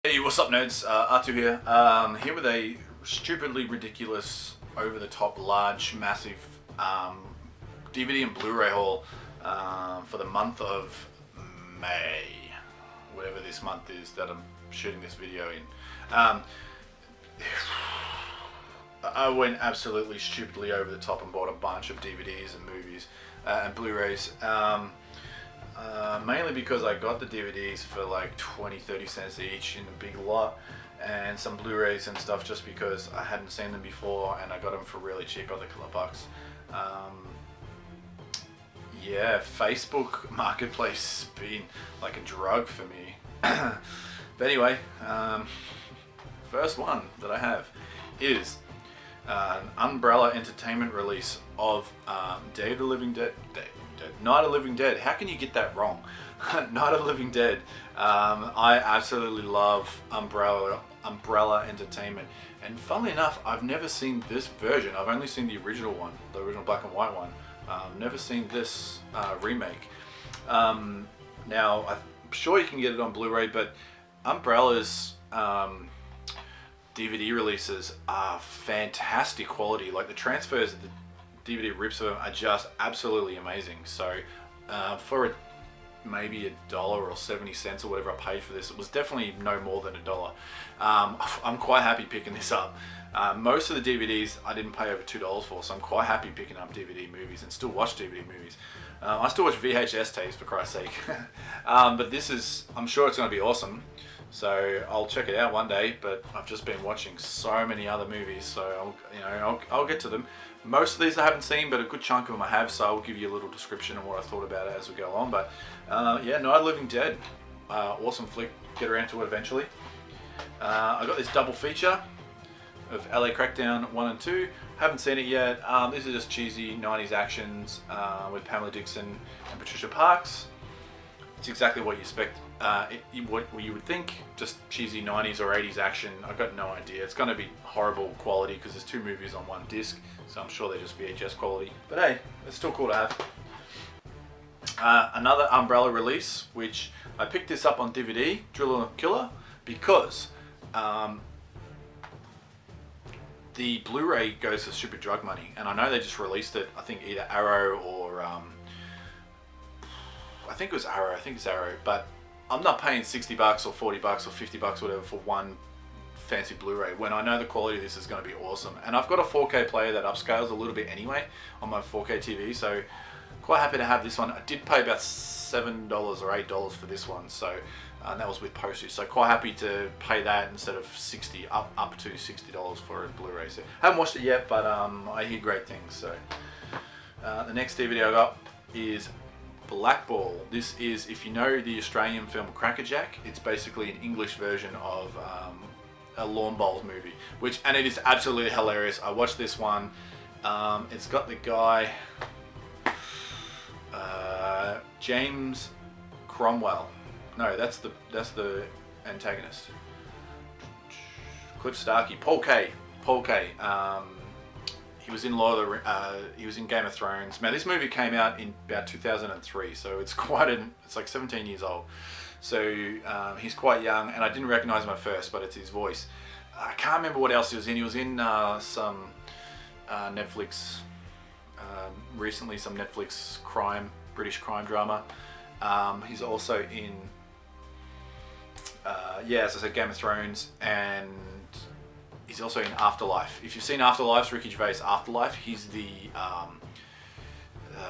Hey, what's up, nerds? Artu here. Here with a stupidly ridiculous, over-the-top, large, massive DVD and Blu-ray haul for the month of May, whatever this month is that I'm shooting this video in. I went absolutely stupidly over the top and bought a bunch of DVDs and movies and Blu-rays. Mainly because I got the DVDs for like 20-30 cents each in a big lot, and some Blu-rays and stuff just because I hadn't seen them before and I got them for really cheap, other couple of bucks. Yeah, Facebook Marketplace has been like a drug for me. But anyway, first one that I have is an Umbrella Entertainment release of Day of the Living Dead. Night of the Living Dead. How can you get that wrong? Night of the Living Dead. I absolutely love Umbrella Entertainment, and funnily enough, I've never seen this version. I've only seen the original one, the original black and white one. Never seen this remake. Now, I'm sure you can get it on Blu-ray, but Umbrella's DVD releases are fantastic quality. Like the transfers of the DVD rips of them are just absolutely amazing. So for maybe $1 or 70 cents or whatever I paid for this, it was definitely no more than $1. I'm quite happy picking this up. Most of the DVDs I didn't pay over $2 for, so I'm quite happy picking up DVD movies and still watch DVD movies. I still watch VHS tapes, for Christ's sake. But this is, I'm sure it's going to be awesome. So I'll check it out one day, but I've just been watching so many other movies, so I'll get to them. Most of these I haven't seen, but a good chunk of them I have, so I'll give you a little description of what I thought about it as we go along. But yeah, Night of the Living Dead, awesome flick, get around to it eventually. I got this double feature of LA Crackdown 1 and 2, haven't seen it yet. These are just cheesy 90s actions with Pamela Dixon and Patricia Parks. It's exactly what you expect. What you would think, just cheesy 90s or 80s action. I've got no idea. It's going to be horrible quality because there's two movies on one disc, so I'm sure they're just VHS quality. But hey, it's still cool to have. Another Umbrella release, which I picked this up on DVD, Driller Killer, because the Blu-ray goes for stupid drug money, and I know they just released it. I think either Arrow or I think it was Arrow. I think it's Arrow, but I'm not paying $60 or $40 or $50, whatever, for one fancy Blu-ray when I know the quality of this is going to be awesome. And I've got a 4K player that upscales a little bit anyway on my 4K TV, so quite happy to have this one. I did pay about $7 or $8 for this one, so and that was with postage. So quite happy to pay that instead of $60 up to $60 for a Blu-ray. So I haven't watched it yet, but I hear great things. So the next DVD I got is Blackball. This is, if you know the Australian film Crackerjack, it's basically an English version of a Lawn Bowls movie, and it is absolutely hilarious. I watched this one. It's got the guy James Cromwell. No, that's the antagonist. Cliff Starkey. Paul Kay. He was in he was in Game of Thrones. Man, this movie came out in about 2003, so it's it's like 17 years old. So he's quite young, and I didn't recognize him at first, but it's his voice. I can't remember what else he was in. He was in some Netflix, recently some Netflix British crime drama. He's also in, yeah, as I said, Game of Thrones, and he's also in Afterlife. If you've seen Afterlife, Ricky Gervais' Afterlife, he's the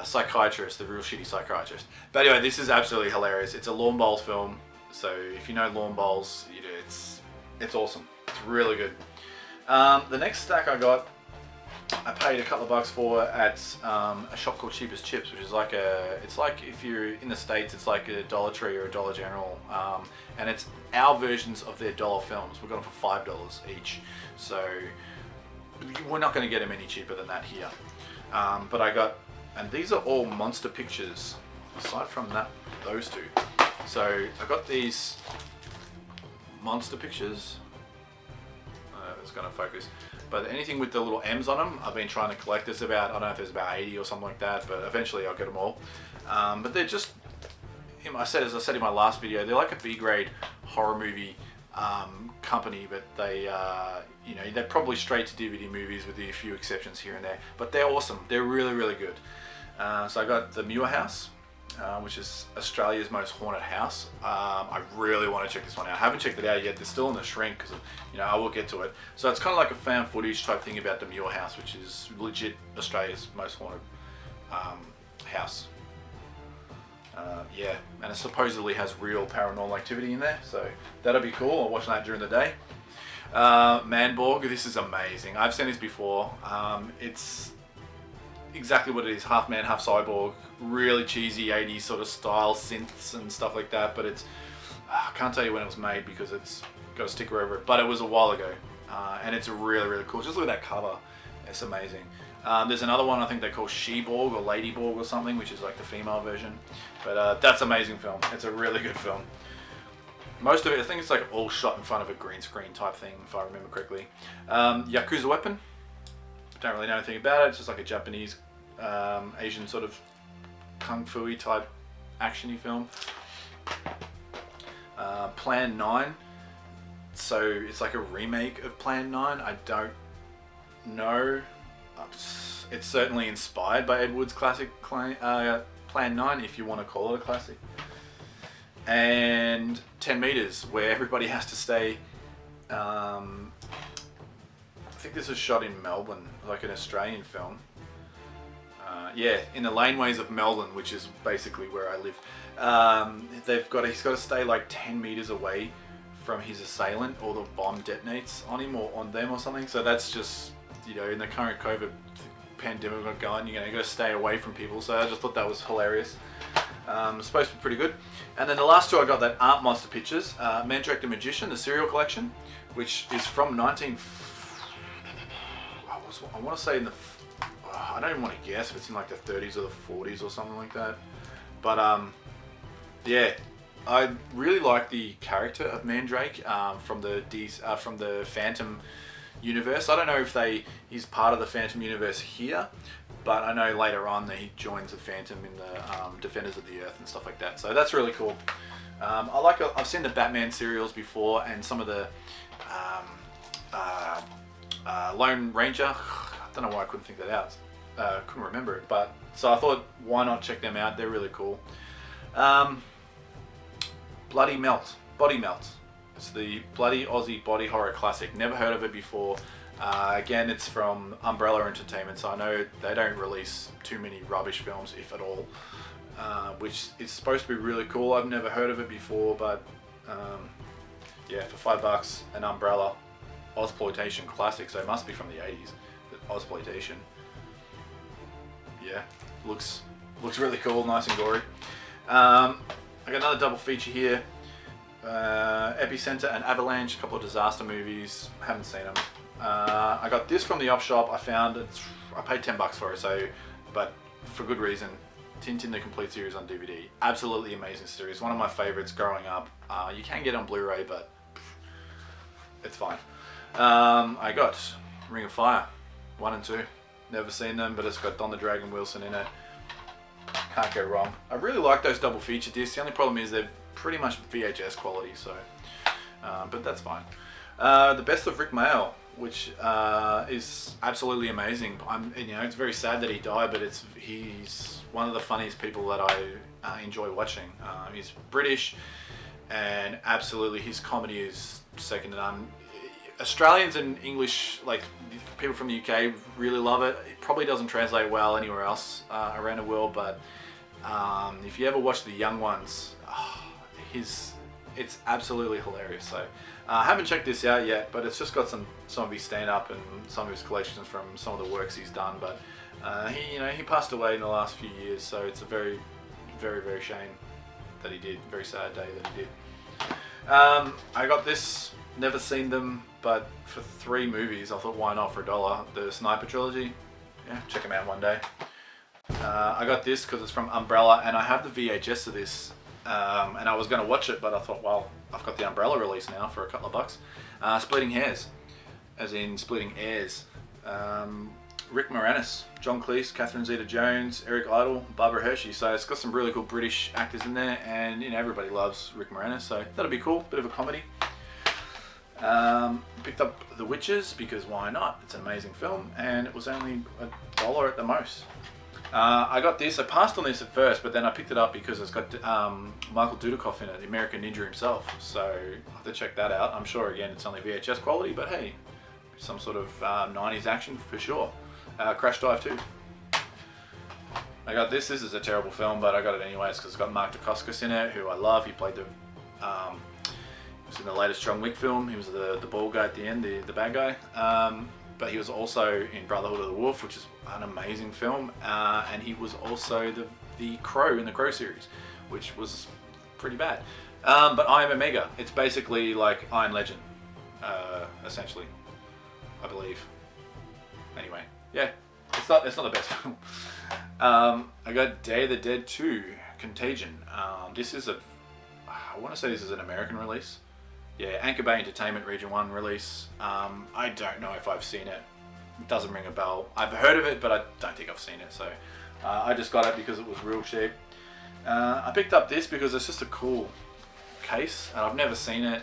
psychiatrist, the real shitty psychiatrist. But anyway, this is absolutely hilarious. It's a Lawn Bowls film, so if you know Lawn Bowls, it's awesome. It's really good. The next stack I got, I paid a couple of bucks for at a shop called Cheapest Chips, which is like it's like if you're in the States, it's like a Dollar Tree or a Dollar General, and it's our versions of their dollar films. We got them for $5 each, so we're not going to get them any cheaper than that here. But I got, and these are all Monster Pictures, aside from those two. So I got these Monster Pictures. It's going to focus. But anything with the little M's on them, I've been trying to collect. There's about, I don't know if there's about 80 or something like that, but eventually I'll get them all. But they're just, as I said in my last video, they're like a B-grade horror movie company, but they, you know, they're probably straight to DVD movies with a few exceptions here and there. But they're awesome. They're really, really good. So I got the Muir House, which is Australia's most haunted house. I really want to check this one out. I haven't checked it out yet. They're still in the shrink because, you know, I will get to it. So it's kind of like a found footage type thing about the Muir House, which is legit Australia's most haunted house. Yeah, and it supposedly has real paranormal activity in there, so that'll be cool. I'll watch that during the day. Manborg, this is amazing. I've seen this before. It's exactly what it is, half man, half cyborg. Really cheesy 80s sort of style synths and stuff like that, but it's, I can't tell you when it was made because it's got a sticker over it, but it was a while ago, and it's really, really cool. Just look at that cover, it's amazing. There's another one I think they call She-Borg or Ladyborg or something, which is like the female version, but that's an amazing film. It's a really good film. Most of it, I think it's like all shot in front of a green screen type thing, if I remember correctly. Yakuza Weapon, don't really know anything about it. It's just like a Japanese, Asian sort of kung fu-y type action-y film. Plan 9, so it's like a remake of Plan 9. I don't know. It's certainly inspired by Ed Wood's classic Plan 9, if you want to call it a classic. And 10 meters, where everybody has to stay. I think this was shot in Melbourne, like an Australian film. Yeah, in the laneways of Melbourne, which is basically where I live. He's got to stay like 10 meters away from his assailant, or the bomb detonates on him or on them or something. So that's just, you know, in the current COVID pandemic we've got going, you got to stay away from people. So I just thought that was hilarious. It's supposed to be pretty good. And then the last two I got that aren't monster pictures. Mandrake the Magician, the serial collection, which is from I want to say in the, I don't even want to guess if it's in like the 30s or the 40s or something like that. But yeah, I really like the character of Mandrake from the Phantom universe. I don't know if he's part of the Phantom universe here, but I know later on that he joins the Phantom in the Defenders of the Earth and stuff like that. So that's really cool. I've seen the Batman serials before, and some of the Lone Ranger. I don't know why I couldn't think that out. Couldn't remember it, but so I thought, why not check them out? They're really cool. Body Melt. It's the bloody Aussie body horror classic. Never heard of it before. Again, it's from Umbrella Entertainment, so I know they don't release too many rubbish films, if at all, which is supposed to be really cool. I've never heard of it before, but yeah, for $5, an Umbrella Ozploitation classic, so it must be from the 80s. Ozploitation. Yeah, looks really cool, nice and gory. I got another double feature here. Epicenter and Avalanche, a couple of disaster movies. Haven't seen them. I got this from the op shop. I found it. I paid $10 for it, so, but for good reason. Tintin the Complete Series on DVD. Absolutely amazing series. One of my favorites growing up. You can get it on Blu-ray, but it's fine. I got Ring of Fire 1 and 2. Never seen them, but it's got Don the Dragon Wilson in it. Can't go wrong. I really like those double feature discs. The only problem is they're pretty much VHS quality, so but that's fine. The Best of Rick Mayall, which is absolutely amazing. It's very sad that he died, but he's one of the funniest people that I enjoy watching. He's British, and absolutely his comedy is second to none. Australians and English, like people from the UK, really love it. It probably doesn't translate well anywhere else around the world, but if you ever watch The Young Ones, it's absolutely hilarious. So I haven't checked this out yet, but it's just got some of his stand-up and some of his collections from some of the works he's done. But he passed away in the last few years, so it's a very, very, very shame that he did. Very sad day that he did. I got this. Never seen them, but for 3 movies, I thought, why not for $1? The Sniper trilogy. Yeah, check them out one day. I got this because it's from Umbrella, and I have the VHS of this. And I was going to watch it, but I thought, well, I've got the Umbrella release now for a couple of bucks. Splitting Hairs, as in Splitting Heirs. Rick Moranis, John Cleese, Catherine Zeta-Jones, Eric Idle, Barbara Hershey. So it's got some really cool British actors in there, and everybody loves Rick Moranis, so that'll be cool. Bit of a comedy. picked up The Witches because why not? It's an amazing film, and it was only $1 at the most. I got this. I passed on this at first, but then I picked it up because it's got Michael Dudikoff in it, the American Ninja himself. So I have to check that out. I'm sure again it's only VHS quality, but hey, some sort of 90s action for sure. Crash Dive 2. I got this. This is a terrible film, but I got it anyways because it's got Mark Dacascos in it, who I love. He played the he was in the latest John Wick film. He was the bald guy at the end, the bad guy. But he was also in Brotherhood of the Wolf, which is an amazing film. And he was also the Crow in the Crow series, which was pretty bad. But I Am Omega. It's basically like Iron Legend, essentially, I believe. Anyway, yeah, it's not the best film. I got Day of the Dead 2, Contagion. This is I want to say this is an American release. Yeah, Anchor Bay Entertainment Region 1 release. I don't know if I've seen it. It doesn't ring a bell. I've heard of it, but I don't think I've seen it. So I just got it because it was real cheap. I picked up this because it's just a cool case, and I've never seen it.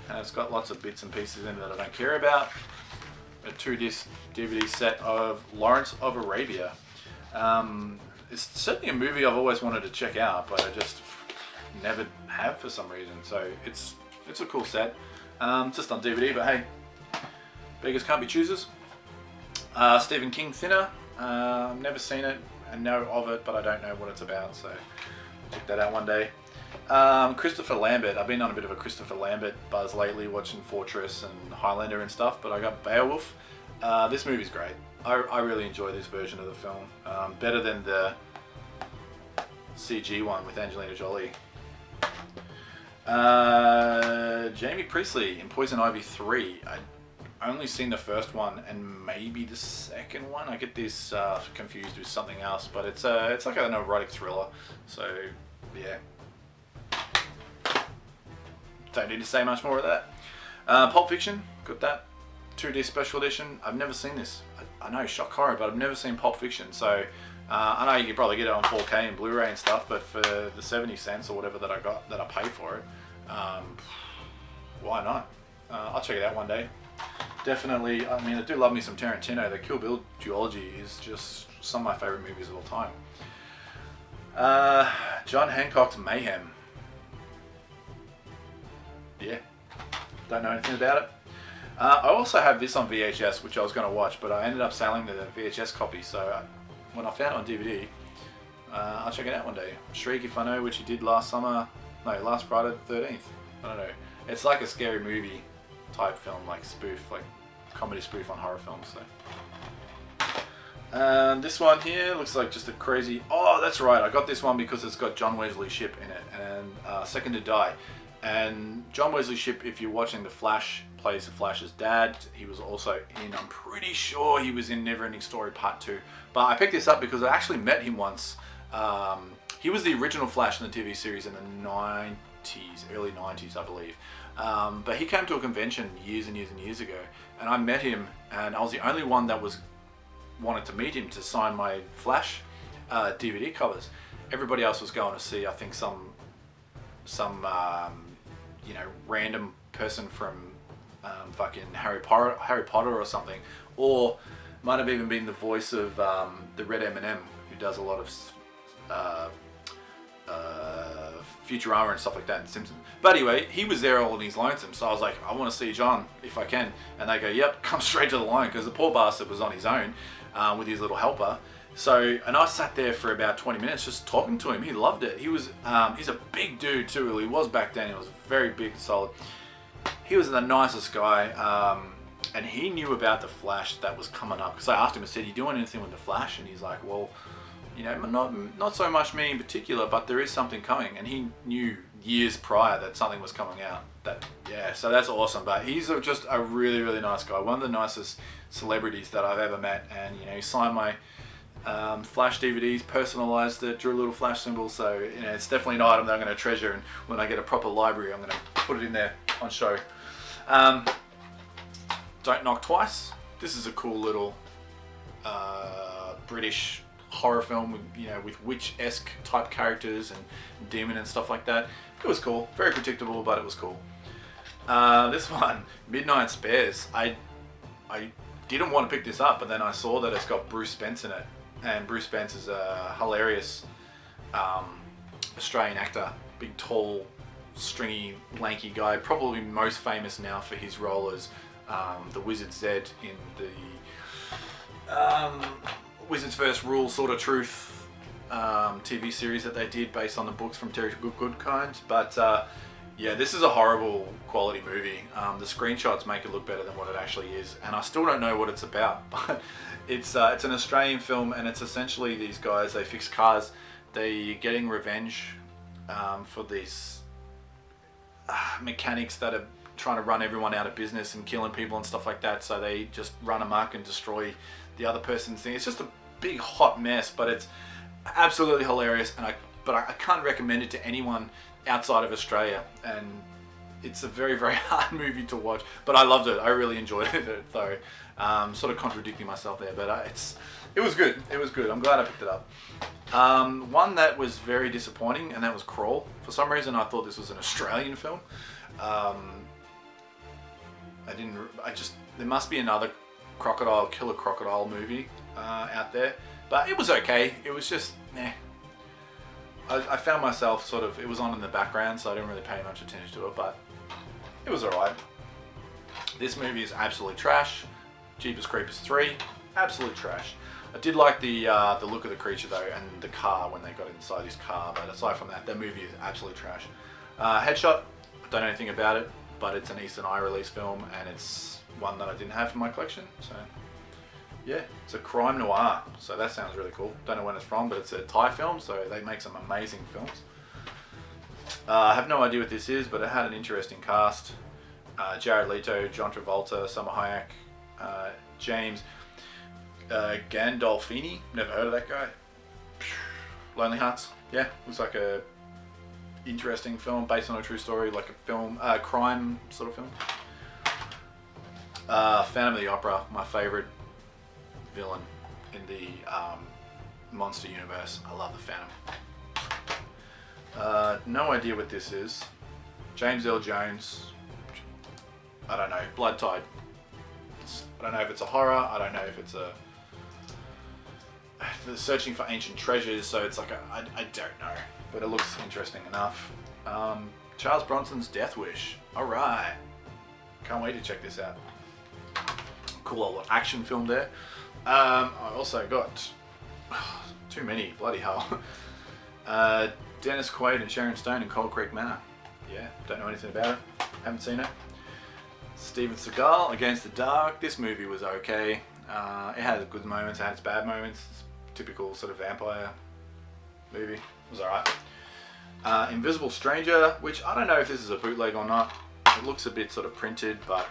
And it's got lots of bits and pieces in it that I don't care about. A 2-disc DVD set of Lawrence of Arabia. It's certainly a movie I've always wanted to check out, but I just never have for some reason. So it's a cool set. Just on DVD, but hey, beggars can't be choosers. Stephen King Thinner. I've never seen it. I know of it, but I don't know what it's about. So check that out one day. Christopher Lambert. I've been on a bit of a Christopher Lambert buzz lately, watching Fortress and Highlander and stuff, but I got Beowulf. This movie's great. I really enjoy this version of the film. Better than the CG one with Angelina Jolie. Jamie Priestley in Poison Ivy 3. I only seen the first one and maybe the second one. I get this confused with something else, but it's like an erotic thriller. So yeah, don't need to say much more of that. Pulp Fiction, got that 2D special edition. I've never seen this. I know, shock horror, but I've never seen Pulp Fiction. So I know you can probably get it on 4K and Blu-ray and stuff, but for the 70 cents or whatever that I paid for it, why not? I'll check it out one day. Definitely. I mean, I do love me some Tarantino. The Kill Bill duology is just some of my favorite movies of all time. John Hancock's Mayhem. Yeah, don't know anything about it. I also have this on VHS, which I was going to watch, but I ended up selling the VHS copy. So when I found it on DVD, I'll check it out one day. Shriek If I Know, which he did last Friday the 13th. I don't know. It's like a scary movie type film, like spoof, like comedy spoof on horror films. So. This one here looks like just a crazy. Oh, that's right. I got this one because it's got John Wesley Shipp in it, and Second to Die. And John Wesley Shipp, if you're watching The Flash, plays The Flash's dad. He was also in, I'm pretty sure he was in Neverending Story Part 2. But I picked this up because I actually met him once. He was the original Flash in the TV series in the 90s, early 90s, I believe. But he came to a convention years and years and years ago, and I met him, and I was the only one that wanted to meet him to sign my Flash DVD covers. Everybody else was going to see, I think, some random person from fucking Harry Potter or something, or might have even been the voice of the Red M&M, who does a lot of Futurama and stuff like that in Simpsons. But anyway, he was there all in his lonesome, so I was like, I want to see John if I can. And they go, yep, come straight to the line, because the poor bastard was on his own with his little helper. So, and I sat there for about 20 minutes just talking to him. He loved it. He was, he's a big dude too. Well, he was back then. He was very big and solid. He was the nicest guy, and he knew about the Flash that was coming up. Because I asked him, I said, "You doing anything with the Flash?" And he's like, "Well, you know, not so much me in particular, but there is something coming." And he knew years prior that something was coming out. So that's awesome. But he's just a really, really nice guy. One of the nicest celebrities that I've ever met. And you know, he signed my Flash DVDs, personalized it, drew a little Flash symbol. So you know, it's definitely an item that I'm going to treasure. And when I get a proper library, I'm going to put it in there on show. Don't Knock Twice. This is a cool little British horror film, with witch-esque type characters and demon and stuff like that. It was cool. Very predictable, but it was cool. This one, Midnight Spares. I didn't want to pick this up, but then I saw that it's got Bruce Spence in it, and Bruce Spence is a hilarious Australian actor, big, tall, stringy, lanky guy. Probably most famous now for his role as the Wizard Zed in the Wizard's First Rule, Sort of Truth TV series that they did based on the books from Terry Goodkind. But yeah, this is a horrible quality movie. The screenshots make it look better than what it actually is, and I still don't know what it's about. But it's an Australian film, and it's essentially these guys, they fix cars. They're getting revenge for these mechanics that are trying to run everyone out of business and killing people and stuff like that. So they just run amok and destroy the other person's thing. It's just a big hot mess, but it's absolutely hilarious. And I can't recommend it to anyone outside of Australia. And it's a very, very hard movie to watch, but I loved it. I really enjoyed it. So sort of contradicting myself there, but it was good. It was good. I'm glad I picked it up. One that was very disappointing, and that was Crawl. For some reason, I thought this was an Australian film. There must be another killer crocodile movie out there, but it was okay. It was just, meh. I found myself it was on in the background, so I didn't really pay much attention to it, but it was alright. This movie is absolutely trash. Jeepers Creepers 3, absolute trash. I did like the look of the creature though, and the car when they got inside his car, but aside from that, movie is absolute trash. Headshot, I don't know anything about it, but it's an Eastern Eye release film, and it's one that I didn't have in my collection, so yeah, it's a crime noir, so that sounds really cool. Don't know when it's from, but it's a Thai film, so they make some amazing films. I have no idea what this is, but it had an interesting cast. Jared Leto, John Travolta, Salma Hayek, James Gandolfini, never heard of that guy. Lonely Hearts, yeah, looks like a interesting film based on a true story, like a film, crime sort of film. Phantom of the Opera, my favorite villain in the monster universe. I love the Phantom. No idea what this is. James Earl Jones, I don't know, Blood Tide. I don't know if it's a horror, I don't know if it's they're searching for ancient treasures, so it's like I don't know, but it looks interesting enough. Charles Bronson's Death Wish, alright, can't wait to check this out. Cool little action film there. I also got too many, bloody hell. Dennis Quaid and Sharon Stone in Cold Creek Manor. Yeah, don't know anything about it, haven't seen it. Steven Seagal, Against the Dark. This movie was okay. It had good moments, it had its bad moments. It's typical sort of vampire movie. It was alright. Invisible Stranger, which I don't know if this is a bootleg or not. It looks a bit sort of printed, but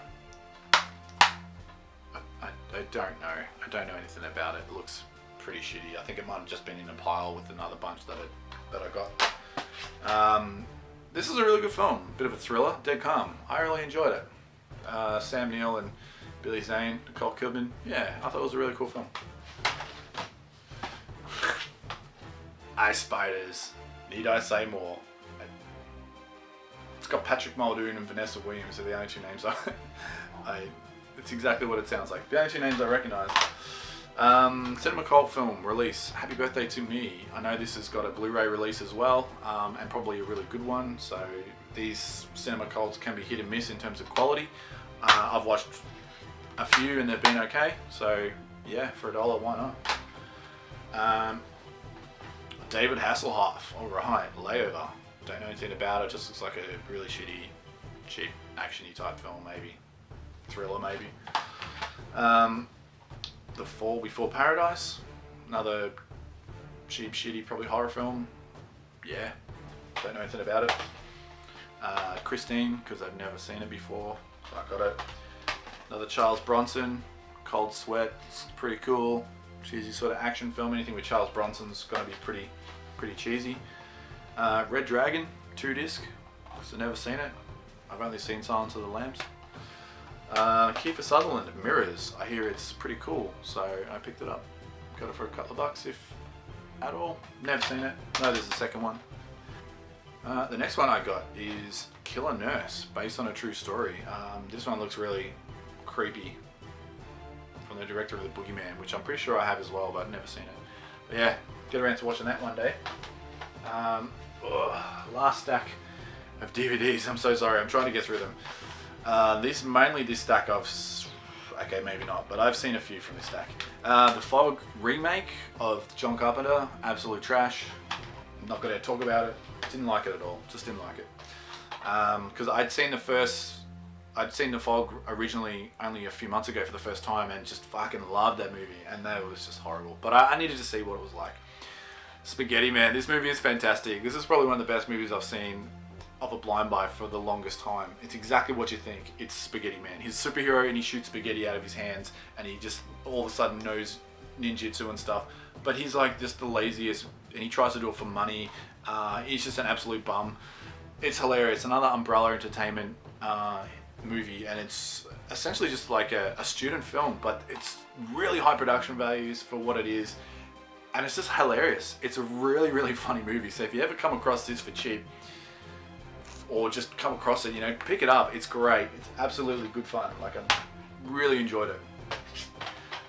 I don't know. I don't know anything about it. It looks pretty shitty. I think it might have just been in a pile with another bunch that I got. This is a really good film. Bit of a thriller. Dead Calm. I really enjoyed it. Sam Neill and Billy Zane, Nicole Kidman. Yeah, I thought it was a really cool film. Ice Spiders. Need I say more? It's got Patrick Muldoon and Vanessa Williams are the only two names it's exactly what it sounds like. The only two names I recognise. Cinema cult film release. Happy Birthday to Me. I know this has got a Blu-ray release as well, and probably a really good one. So these cinema cults can be hit and miss in terms of quality. I've watched a few and they've been okay. So yeah, for $1, why not? David Hasselhoff. All right, Layover. Don't know anything about it. Just looks like a really shitty, cheap, actiony type film, maybe thriller, maybe. The Fall Before Paradise, another cheap, shitty, probably horror film. Yeah, don't know anything about it. Christine, because I've never seen it before, so I got it. Another Charles Bronson, Cold Sweat, it's pretty cool. Cheesy sort of action film. Anything with Charles Bronson's gonna be pretty cheesy. Red Dragon, 2-disc, because I've never seen it. I've only seen Silence of the Lambs. Kiefer Sutherland, Mirrors. I hear it's pretty cool, so I picked it up. Got it for a couple of bucks, if at all. Never seen it. No, there's the second one. The next one I got is Killer Nurse, based on a true story. This one looks really creepy, from the director of The Boogeyman, which I'm pretty sure I have as well, but I've never seen it. But yeah, get around to watching that one day. Last stack of DVDs. I'm so sorry, I'm trying to get through them. Mainly this stack okay, maybe not, but I've seen a few from this stack. The Fog remake of John Carpenter, absolute trash. I'm not going to talk about it. Didn't like it at all. Just didn't like it. Because I'd seen The Fog originally only a few months ago for the first time, and just fucking loved that movie, and that was just horrible. But I needed to see what it was like. Spaghetti Man, this movie is fantastic. This is probably one of the best movies I've seen of a blind buy for the longest time. It's exactly what you think. It's Spaghetti Man. He's a superhero and he shoots spaghetti out of his hands, and he just all of a sudden knows ninjutsu and stuff. But he's like just the laziest, and he tries to do it for money. He's just an absolute bum. It's hilarious. Another Umbrella Entertainment movie, and it's essentially just like a student film, but it's really high production values for what it is, and it's just hilarious. It's a really, really funny movie. So if you ever come across this for cheap, or just come across it, you know, pick it up. It's great. It's absolutely good fun. Like, I really enjoyed it.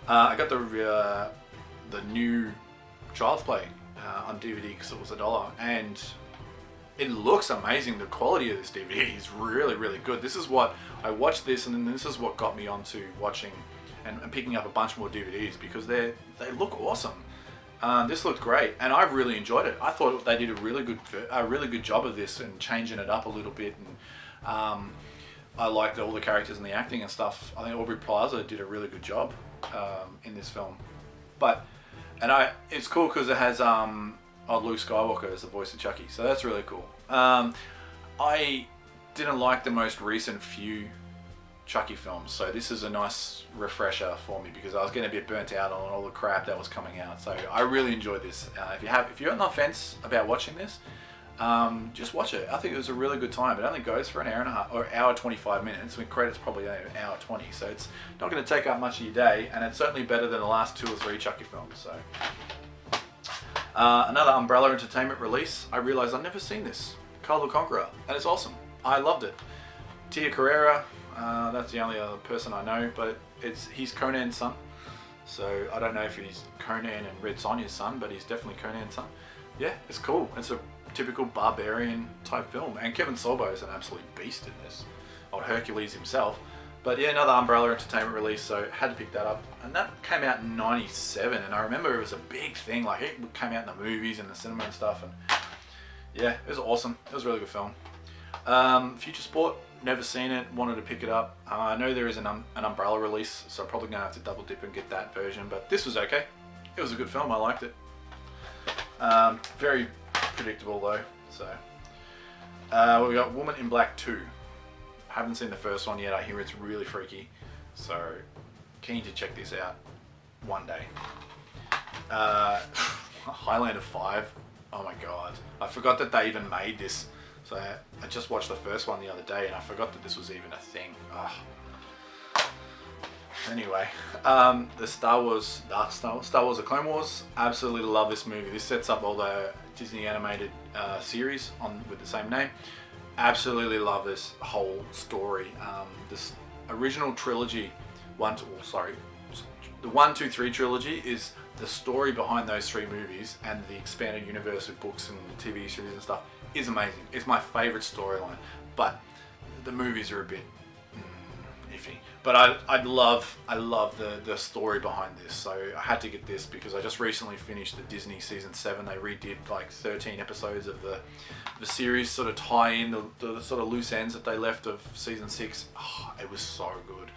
I got the new Child's Play on DVD because it was $1, and it looks amazing. The quality of this DVD is really, really good. This is what I watched this, and then this is what got me onto watching and picking up a bunch more DVDs, because they look awesome. This looked great, and I really enjoyed it. I thought they did a really good job of this and changing it up a little bit. And I liked all the characters and the acting and stuff. I think Aubrey Plaza did a really good job in this film. It's cool because it has Luke Skywalker as the voice of Chucky, so that's really cool. I didn't like the most recent few Chucky films, so this is a nice refresher for me, because I was getting a bit burnt out on all the crap that was coming out. So I really enjoyed this. If you're on the fence about watching this, just watch it. I think it was a really good time. It only goes for an hour and a half, or hour 25 minutes. I mean, credits probably only an hour 20, so it's not going to take up much of your day, and it's certainly better than the last 2 or 3 Chucky films. So another Umbrella Entertainment release. I realized I'd never seen this, Carl the Conqueror, and it's awesome. I loved it. Tia Carrera. That's the only other person I know, but he's Conan's son. So I don't know if he's Conan and Red Sonja's son, but he's definitely Conan's son. Yeah, it's cool. It's a typical barbarian type film, and Kevin Sorbo is an absolute beast in this, or Hercules himself. But yeah, another Umbrella Entertainment release, so had to pick that up. And that came out in '97, and I remember it was a big thing. Like, it came out in the movies and the cinema and stuff, and yeah, it was awesome. It was a really good film. Future Sport. Never seen it, wanted to pick it up. I know there is an Umbrella release, so I'm probably going to have to double dip and get that version, but this was okay. It was a good film, I liked it. Very predictable though, so. We got Woman in Black 2. Haven't seen the first one yet, I hear it's really freaky, so keen to check this out one day. Highlander 5, oh my god. I forgot that they even made this. So I just watched the first one the other day, and I forgot that this was even a thing. Ugh. Anyway, the Star Wars The Clone Wars. Absolutely love this movie. This sets up all the Disney animated series with the same name. Absolutely love this whole story. This original trilogy, the 1, 2, 3 trilogy is the story behind those 3 movies, and the expanded universe of books and TV series and stuff is amazing. It's my favorite storyline, but the movies are a bit iffy. But I love the story behind this, so I had to get this because I just recently finished the Disney season 7. They redid like 13 episodes of the series, sort of tie in the sort of loose ends that they left of season 6. Oh, it was so good.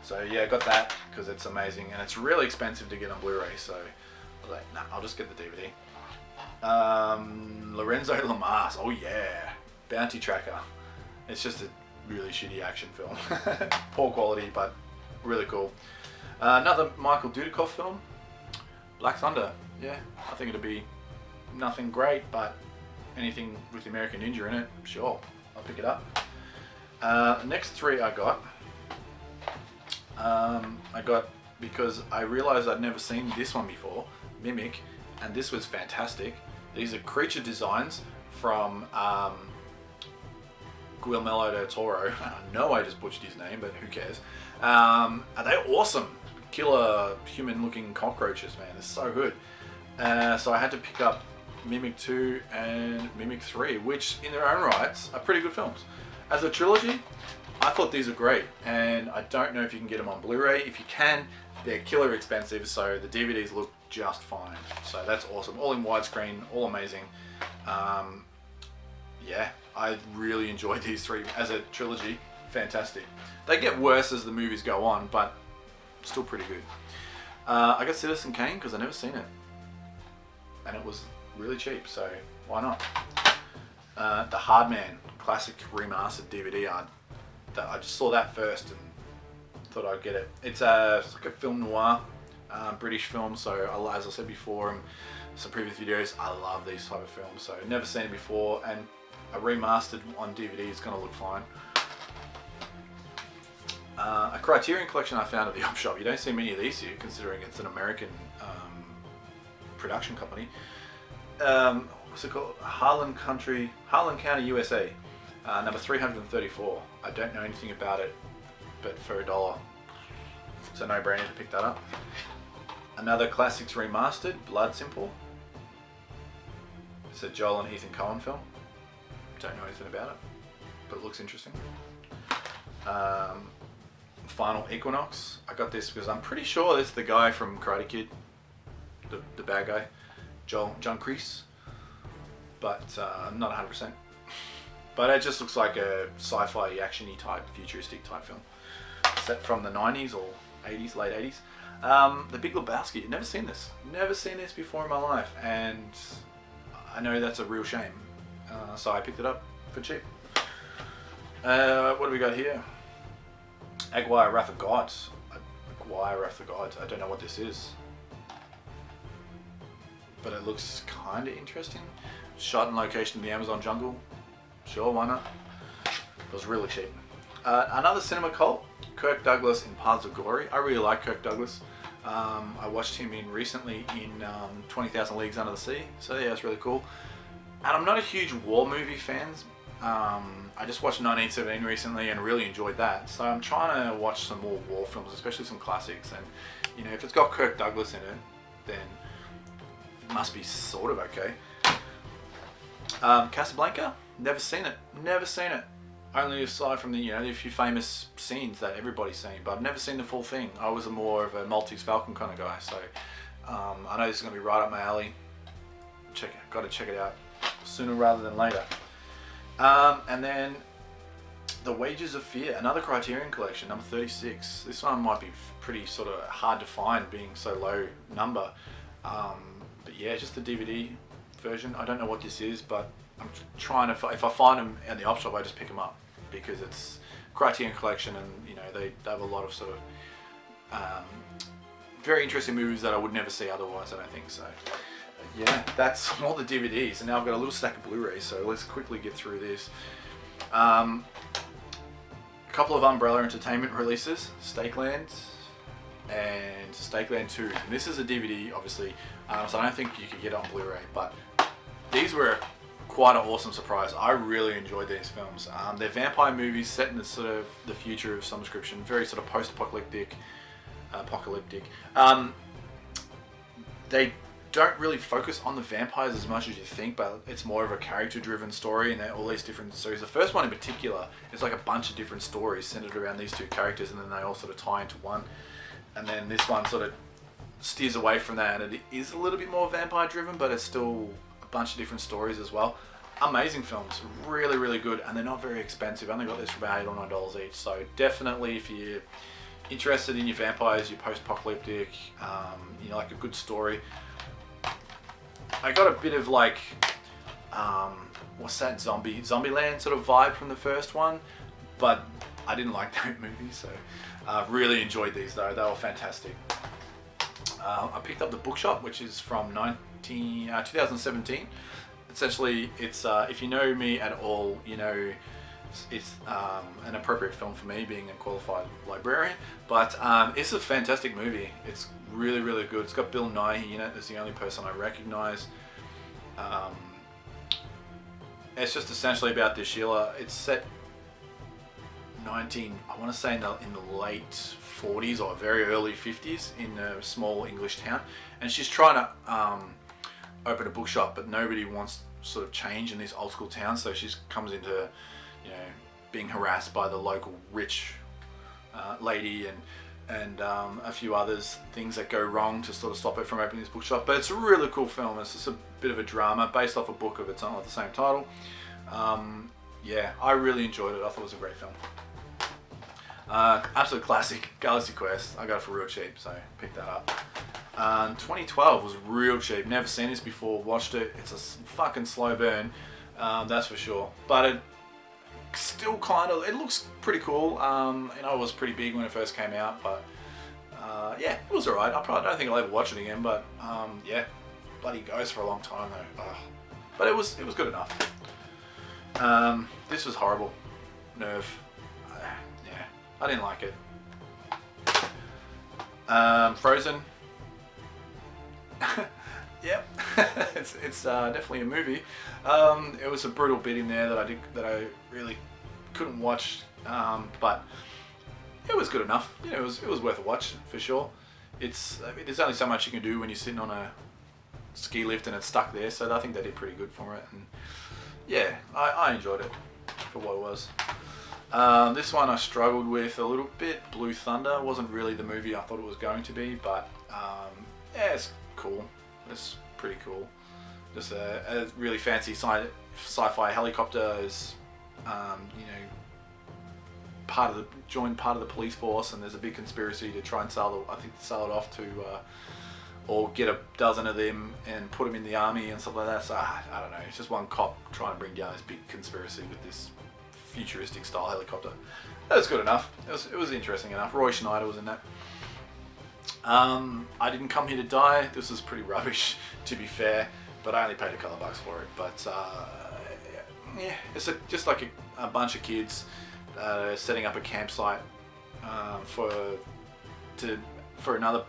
So yeah, I got that because it's amazing, and it's really expensive to get on Blu-ray, so I was like, nah, I'll just get the DVD. Lorenzo Lamas, oh yeah, Bounty Tracker. It's just a really shitty action film. Poor quality, but really cool. Another Michael Dudikoff film, Black Thunder. Yeah, I think it'll be nothing great, but anything with the American Ninja in it, sure, I'll pick it up. Next 3 I got because I realized I'd never seen this one before, Mimic, and this was fantastic. These are creature designs from Guillermo del Toro. I know I just butchered his name, but who cares? Are they awesome? Killer human-looking cockroaches, man. They're so good. So I had to pick up Mimic 2 and Mimic 3, which in their own rights are pretty good films. As a trilogy, I thought these are great, and I don't know if you can get them on Blu-ray. If you can, they're killer expensive, so the DVDs look just fine. So that's awesome. All in widescreen, all amazing. Yeah, I really enjoyed these three as a trilogy. Fantastic. They get worse as the movies go on, but still pretty good. I got Citizen Kane because I've never seen it, and it was really cheap, so why not? The Hard Man classic remastered DVD. I just saw that first and thought I'd get it. It's like a film noir, British film. So as I said before in some previous videos, I love these type of films. So never seen it before, and a remastered on DVD is going to look fine. A Criterion collection I found at the op shop. You don't see many of these here, considering it's an American production company. What's it called? Harlan County, USA. Number 334. I don't know anything about it, but for $1, it's a no-brainer to pick that up. Another Classics Remastered, Blood Simple. It's a Joel and Ethan Coen film. Don't know anything about it, but it looks interesting. Final Equinox. I got this because I'm pretty sure it's the guy from Karate Kid, the bad guy, John Kreese, but I'm not 100%. But it just looks like a sci-fi, action-y type, futuristic type film, set from the 90s or 80s, late 80s. The Big Lebowski. Never seen this. Never seen this before in my life, and I know that's a real shame. So I picked it up for cheap. What do we got here? Aguirre Wrath of Gods. Aguirre Wrath of Gods. I don't know what this is, but it looks kind of interesting. Shot in location in the Amazon jungle. Sure, why not? It was really cheap. Another cinema cult, Kirk Douglas in Paths of Glory. I really like Kirk Douglas. I watched him recently in 20,000 Leagues Under the Sea. So yeah, it's really cool. And I'm not a huge war movie fan. I just watched 1917 recently and really enjoyed that. So I'm trying to watch some more war films, especially some classics. And you know, if it's got Kirk Douglas in it, then it must be sort of okay. Casablanca, never seen it. Never seen it. Only aside from the the few famous scenes that everybody's seen, but I've never seen the full thing. I was more of a Maltese Falcon kind of guy, so I know this is going to be right up my alley. Got to check it out sooner rather than later. And then The Wages of Fear, another Criterion collection, number 36. This one might be pretty sort of hard to find, being so low number. But yeah, just the DVD version. I don't know what this is, but I'm trying to. If I find them in the op shop, I just pick them up because it's Criterion collection, and they have a lot of sort of very interesting movies that I would never see otherwise. I don't think so. Yeah, that's all the DVDs, and now I've got a little stack of Blu-rays, so let's quickly get through this. A couple of Umbrella Entertainment releases, Stakeland and Stakeland 2. And this is a DVD, obviously, so I don't think you could get it on Blu-ray, but these were quite an awesome surprise. I really enjoyed these films. They're vampire movies set in the sort of the future of some description, very sort of post-apocalyptic. They don't really focus on the vampires as much as you think, but it's more of a character-driven story, and they're all these different stories. The first one in particular is like a bunch of different stories centered around these two characters, and then they all sort of tie into one. And then this one sort of steers away from that, and it is a little bit more vampire-driven, but it's still a bunch of different stories as well. Amazing films, really, really good, and they're not very expensive. I only got this for about $8 or $9 each, so definitely if you're interested in your vampires, your post-apocalyptic, like a good story. I got a bit of like, what's that, Zombieland sort of vibe from the first one, but I didn't like that movie, so really enjoyed these though. They were fantastic. I picked up The Bookshop, which is from 2017. Essentially, it's if you know me at all, it's an appropriate film for me, being a qualified librarian. But it's a fantastic movie. It's really, really good. It's got Bill Nighy in it. That's the only person I recognise. It's just essentially about this Sheila. It's set I want to say in the late 40s or very early 50s in a small English town, and she's trying to open a bookshop, but nobody wants sort of change in this old school town, so she comes into, you know, being harassed by the local rich lady and a few others, things that go wrong to sort of stop her from opening this bookshop. But it's a really cool film. It's just a bit of a drama based off a book of its own with the same title. Yeah, I really enjoyed it. I thought it was a great film. Absolute classic, Galaxy Quest. I got it for real cheap, so picked that up. 2012 was real cheap. Never seen this before. Watched it. It's a fucking slow burn, that's for sure. But it still kind of, it looks pretty cool. You know, it was pretty big when it first came out, but yeah, it was alright. I don't think I'll ever watch it again, but yeah, bloody goes for a long time though. But it was good enough. This was horrible. Nerve. Yeah, I didn't like it. Frozen. Yep, it's definitely a movie. It was a brutal bit in there that I really couldn't watch, but it was good enough. You know, it was worth a watch for sure. I mean, there's only so much you can do when you're sitting on a ski lift and it's stuck there. So I think they did pretty good for it. And yeah, I enjoyed it for what it was. This one I struggled with a little bit. Blue Thunder wasn't really the movie I thought it was going to be, but yeah, it's cool. It's pretty cool. Just a really fancy sci-fi helicopter is, you know, joined part of the police force, and there's a big conspiracy to try and sell it off to, or get a dozen of them and put them in the army and stuff like that. So I don't know. It's just one cop trying to bring down this big conspiracy with this futuristic style helicopter. That was good enough. It was interesting enough. Roy Schneider was in that. I didn't come here to die. This was pretty rubbish, to be fair, but I only paid a couple of bucks for it. But yeah, it's just like a bunch of kids setting up a campsite for another.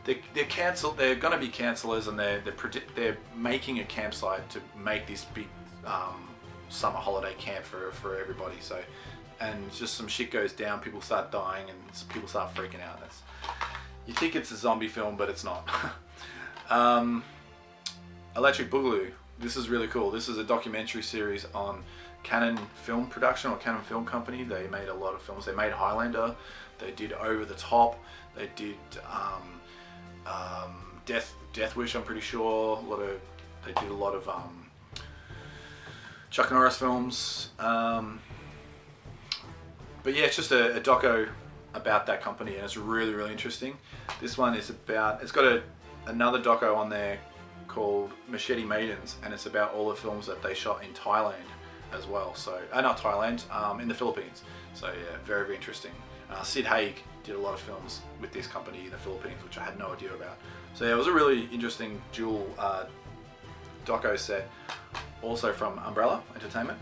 They're going to be cancellers, and they're making a campsite to make this big summer holiday camp for everybody. So, and just some shit goes down. People start dying, and people start freaking out. You think it's a zombie film, but it's not. Electric Boogaloo. This is really cool. This is a documentary series on Canon Film Production, or Canon Film Company. They made a lot of films. They made Highlander. They did Over the Top. They did Death Wish, I'm pretty sure. They did a lot of Chuck Norris films. But yeah, it's just a doco about that company, and it's really, really interesting. This one is about, it's got another doco on there called Machete Maidens, and it's about all the films that they shot in Thailand as well. So, not Thailand, in the Philippines. So yeah, very, very interesting. Sid Haig did a lot of films with this company in the Philippines, which I had no idea about. So yeah, it was a really interesting dual doco set, also from Umbrella Entertainment.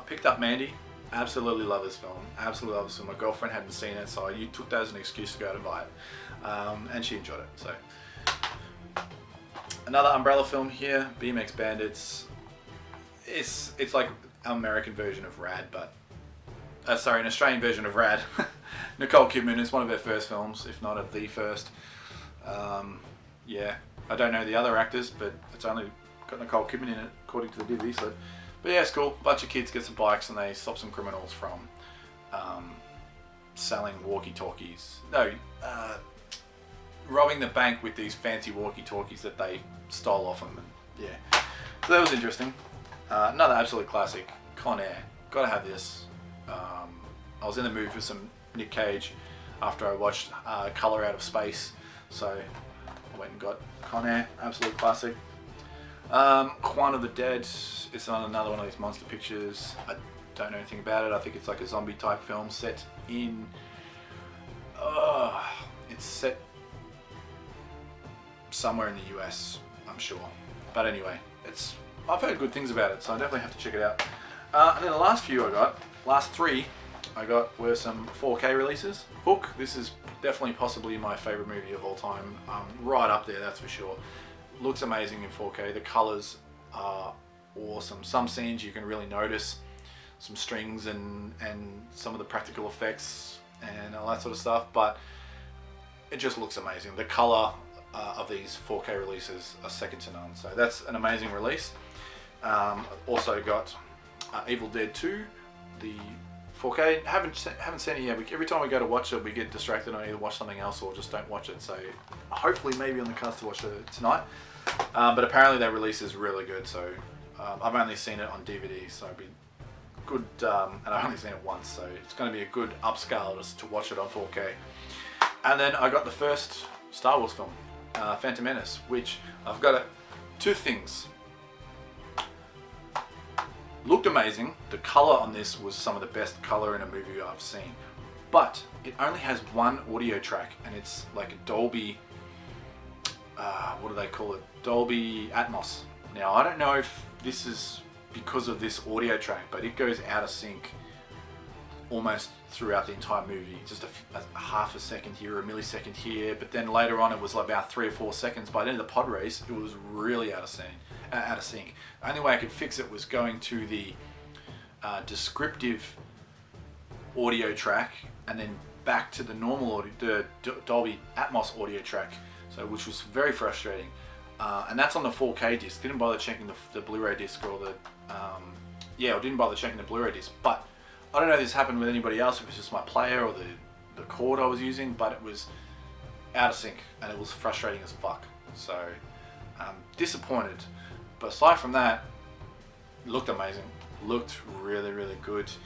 Picked up Mandy. Absolutely love this film. Absolutely love this film. My girlfriend hadn't seen it, so I took that as an excuse to go out and buy it. And she enjoyed it. So another Umbrella film here, BMX Bandits. It's like an American version of Rad, but sorry, an Australian version of Rad. Nicole Kidman is one of her first films, if not the first. Yeah, I don't know the other actors, but it's only got Nicole Kidman in it, according to the DVD. So, but yeah, it's cool. A bunch of kids get some bikes and they stop some criminals from selling walkie-talkies. No, robbing the bank with these fancy walkie-talkies that they stole off them. And yeah, so that was interesting. Another absolute classic, Con Air. Gotta have this. I was in the mood for some Nick Cage after I watched Color Out of Space, so I went and got Con Air, absolute classic. Juan of the Dead is on another one of these monster pictures. I don't know anything about it. I think it's like a zombie type film set in, it's set somewhere in the US, I'm sure. But anyway, I've heard good things about it, so I definitely have to check it out. And then the last three I got were some 4K releases. Hook, this is definitely possibly my favourite movie of all time. Right up there, that's for sure. Looks amazing in 4K. The colours are awesome. Some scenes you can really notice. some strings and some of the practical effects and all that sort of stuff, but it just looks amazing. The color of these 4K releases are second to none, so that's an amazing release. Also got Evil Dead 2, the 4K. Haven't seen it yet. Every time we go to watch it, we get distracted and either watch something else or just don't watch it. So hopefully maybe on the cards to watch it tonight. But apparently that release is really good. So I've only seen it on DVD, so it'd be good. And I've only seen it once, so it's going to be a good upscale just to watch it on 4K. And then I got the first Star Wars film, Phantom Menace, which I've got two things. Looked amazing. The color on this was some of the best color in a movie I've seen, but it only has one audio track, and it's like a Dolby, what do they call it? Dolby Atmos. Now I don't know if this is because of this audio track, but it goes out of sync almost throughout the entire movie. Just a half a second here, a millisecond here, but then later on it was like about 3 or 4 seconds. By the end of the pod race, it was really out of sync. The only way I could fix it was going to the descriptive audio track and then back to the normal audio, the Dolby Atmos audio track, so which was very frustrating. And that's on the 4K disc. Didn't bother checking the Blu-ray disc or the I didn't bother checking the Blu-ray disc. But I don't know if this happened with anybody else, if it was just my player or the cord I was using, but it was out of sync and it was frustrating as fuck. So disappointed. But aside from that, it looked amazing. Looked really, really good. It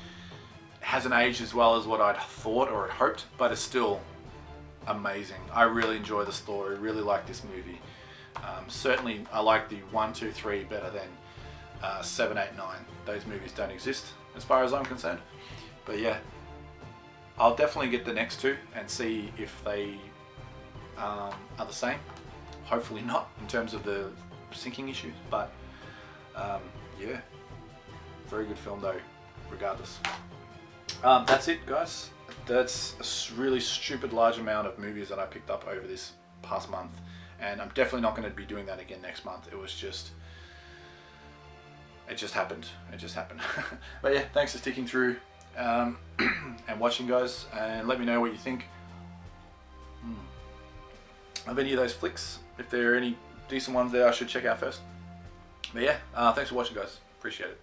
hasn't aged as well as what I'd thought or had hoped, but it's still amazing. I really enjoy the story. Really like this movie. Certainly, I like the 1, 2, 3 better than 7, 8, 9. Those movies don't exist as far as I'm concerned. But yeah, I'll definitely get the next two and see if they are the same. Hopefully not in terms of the syncing issues, but yeah, very good film though, regardless. That's it, guys. That's a really stupid large amount of movies that I picked up over this past month, and I'm definitely not going to be doing that again next month. It just happened. But yeah, thanks for sticking through and watching, guys, and let me know what you think of any of those flicks, if there are any decent ones there I should check out first. But yeah, thanks for watching, guys. Appreciate it.